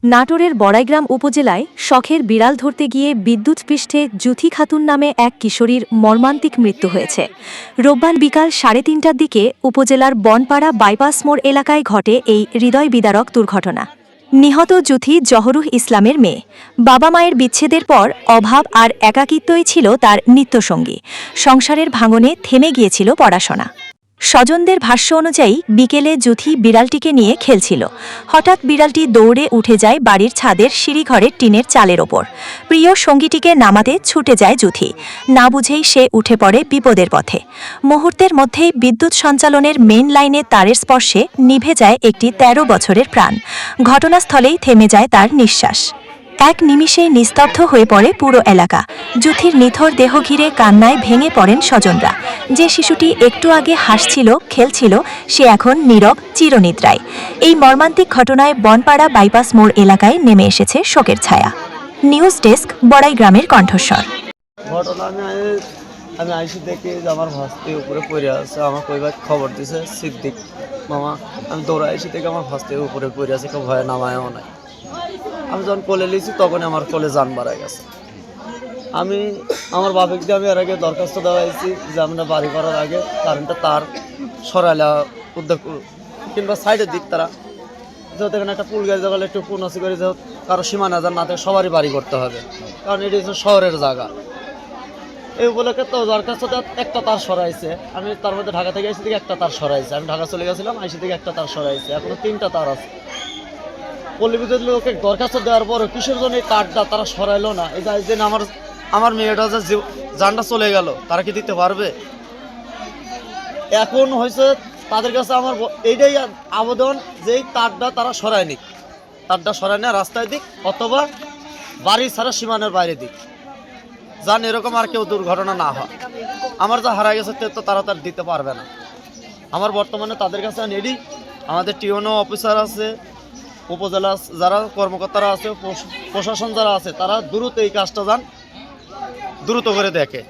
নাটোরের বড়াইগ্রাম উপজেলায় শখের বিড়াল ধরতে গিয়ে বিদ্যুৎস্পৃষ্টে জুথি খাতুন নামে এক কিশোরীর মর্মান্তিক মৃত্যু হয়েছে। রোববার বিকাল ৩:৩০টার দিকে উপজেলার বনপাড়া বাইপাস মোড় এলাকায় ঘটে এই হৃদয় বিদারক দুর্ঘটনা। নিহত জুথি জহরুহ ইসলামের মেয়ে। বাবা মায়ের বিচ্ছেদের পর অভাব আর একাকিত্বই ছিল তার নিত্যসঙ্গী। সংসারের ভাঙনে থেমে গিয়েছিল পড়াশোনা। স্বজনদের ভাষ্য অনুযায়ী বিকেলে জুথি বিড়ালটিকে নিয়ে খেলছিল। হঠাৎ বিড়ালটি দৌড়ে উঠে যায় বাড়ির ছাদের সিঁড়িঘরের টিনের চালের ওপর। প্রিয় সঙ্গীটিকে নামাতে ছুটে যায় জুথি। না বুঝেই সে উঠে পড়ে বিপদের পথে। মুহূর্তের মধ্যেই বিদ্যুৎ সঞ্চালনের মেইন লাইনে তারের স্পর্শে নিভে যায় একটি ১৩ বছরের প্রাণ। ঘটনাস্থলেই থেমে যায় তার নিঃশ্বাস। এক নিমিষেই নিস্তব্ধ হয়ে পড়ে পুরো এলাকা। জুথির নিথর দেহ ঘিরে কান্নায় ভেঙে পড়েন স্বজনরা। যে শিশুটি একটু আগে হাসছিল, খেলছিল, সে এখন নীরব, চিরনিদ্রায়। এই মর্মান্তিক ঘটনায় বনপাড়া বাইপাস মোড় এলাকায় নেমে এসেছে শোকের ছায়া। নিউজ ডেস্ক, বড়াইগ্রামের কণ্ঠস্বর। ঘটনা আমি আইসি দেখি যে আমার ভাস্তি উপরে পড়ে আছে। আমার পরিবার খবর দিছে সিদ্দিক মামা। আমি দৌড়া আইসি থেকে আমার ভাস্তি উপরে পড়ে আছে, কেউ ভয়ে নামায়ও নাই। আমি যখন কোলে লিছি তখনই আমার কোলে যান বাড়াই গেছে। আমি আমার বাপেকে আমি এর আগে দরখাস্ত দেওয়াইছি যে আমরা বাড়ি করার আগে কারেন্টটা তার সরাইলা উদ্যোগ কিংবা সাইডের দিক তারা যেহেতু এখানে একটা পুল গাড়ি দেওয়ালে একটু পুনসি করে যেহেতু কারো সীমানা যান না থাকে সবারই বাড়ি করতে হবে, কারণ এটি হচ্ছে শহরের জায়গা। এই উপলক্ষে তো দরখাস্তটা একটা তার সরাইছে। আমি তার মধ্যে ঢাকা থেকে আইসি থেকে একটা তার সরাইছে। আমি ঢাকা চলে গেছিলাম, আইসি থেকে একটা তার সরাইছে। এখনো 3টা তার আছে। পল্লী বিদ্যুৎ লোকে দরখাস্ত দেওয়ার পরও কিসের জন্য এই তারটা তারা সরাইলো না? এই যে আমার মেয়েটা যে জানটা চলে গেল, তারা কি দিতে পারবে? এখন হয়েছে তাদের কাছে আমার এইটাই আবেদন যে এই তারটা তারা সরায় নিক, তারটা সরায় না রাস্তায় দিক অথবা বাড়ি ছাড়া সীমানার বাইরে দিক, যান এরকম আর কেউ দুর্ঘটনা না হয়। আমার যা হারা গেছে তো তারা তার দিতে পারবে না। আমার বর্তমানে তাদের কাছে নেডি আমাদের টিওনো অফিসার আছে, উপজেলা যারা কর্মকর্তারা আছে, প্রশাসন যারা আছে, তারা দ্রুত এই কাজটা যান দ্রুত করে দেখে।